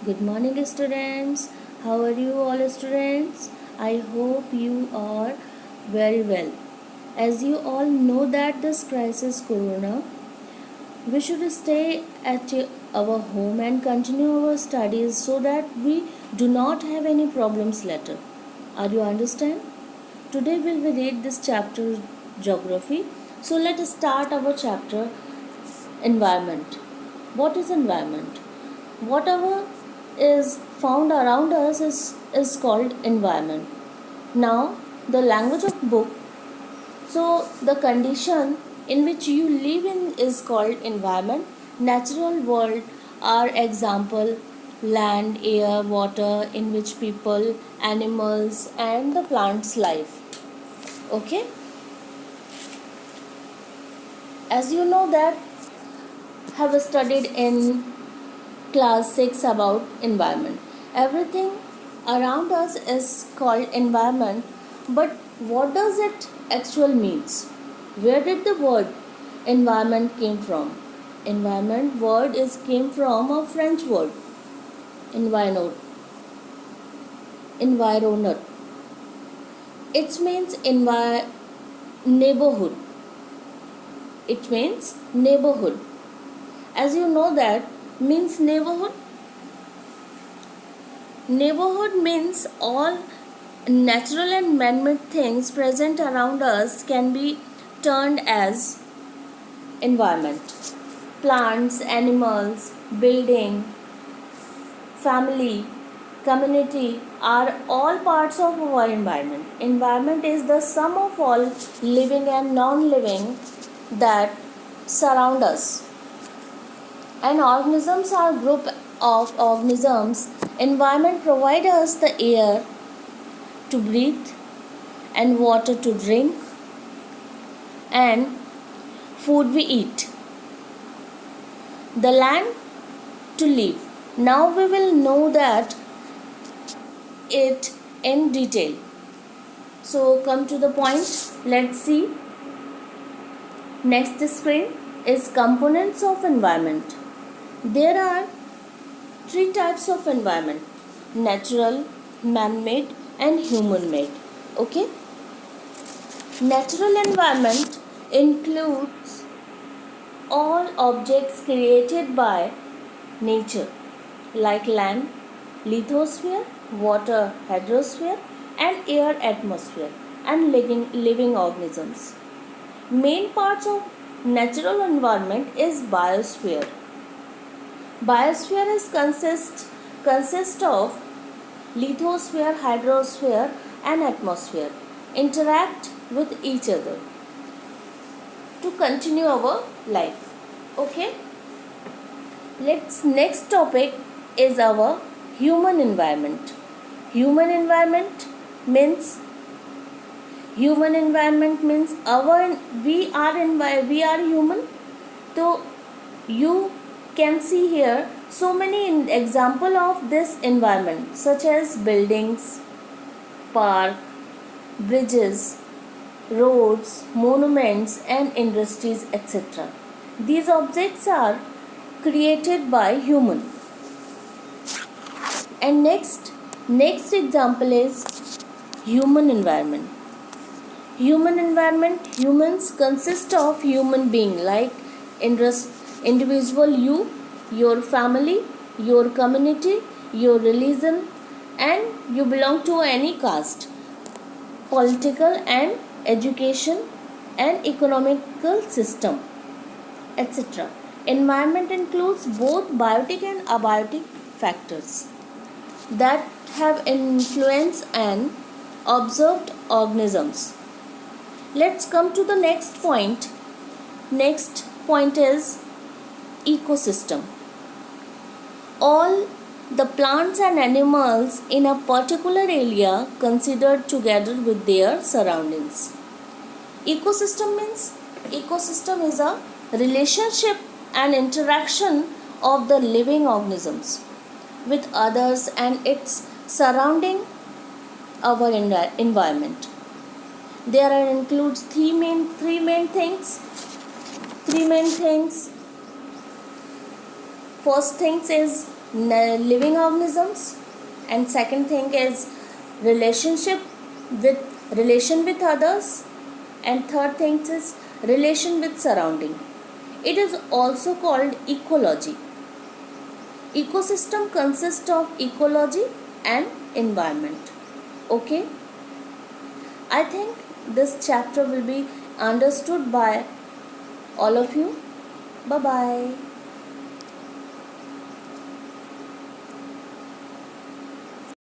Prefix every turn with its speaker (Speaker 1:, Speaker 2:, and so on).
Speaker 1: Good morning, students. How are you all, students? I hope you are very well. As you all know that this crisis corona, we should stay at our home and continue our studies so that we do not have any problems later. Are you understand? Today we will read this chapter geography. So let us start our chapter environment. What is environment? Whatever is found around us is called environment. Now the language of book, so the condition in which you live in is called environment. Natural world are example land, air, water in which people, animals and the plants live. Okay, as you know that have studied in class 6 about environment. Everything around us is called environment, but what does it actually means? Where did the word environment came from? Environment word is came from a French word environment. Environment. It means neighborhood. It means neighborhood. As you know that means neighborhood. Neighborhood means all natural and man-made things present around us can be termed as environment. Plants, animals, building, family, community are all parts of our environment. Environment is the sum of all living and non-living that surround us. And organisms are group of organisms. Environment provides us the air to breathe and water to drink and food we eat, the land to live. Now we will know that it in detail. So come to the point. Let's see. Next screen is components of environment. There are three types of environment: natural, man-made and human-made. Okay? Natural environment includes all objects created by nature like land, lithosphere, water, hydrosphere and air atmosphere and living organisms. Main parts of natural environment is biosphere. Biosphere is consist of lithosphere, hydrosphere and atmosphere interact with each other to continue our life. Okay? Next topic is our human environment. Human environment means our we are human. So you can see here so many example of this environment such as buildings, park, bridges, roads, monuments and industries, etc. These objects are created by human. And next example is human environment. Human environment, humans consist of human being like individual you, your family, your community, your religion and you belong to any caste, political and education and economical system, etc. Environment includes both biotic and abiotic factors that have influence and observed organisms. Let's come to the next point. Next point is ecosystem. All the plants and animals in a particular area considered together with their surroundings. Ecosystem is a relationship and interaction of the living organisms with others and its surrounding our environment. There are includes three main things. First things is living organisms, and second thing is relationship relation with others, and third thing is relation with surrounding. It is also called ecology. Ecosystem consists of ecology and environment. Okay, I think this chapter will be understood by all of you. Bye bye.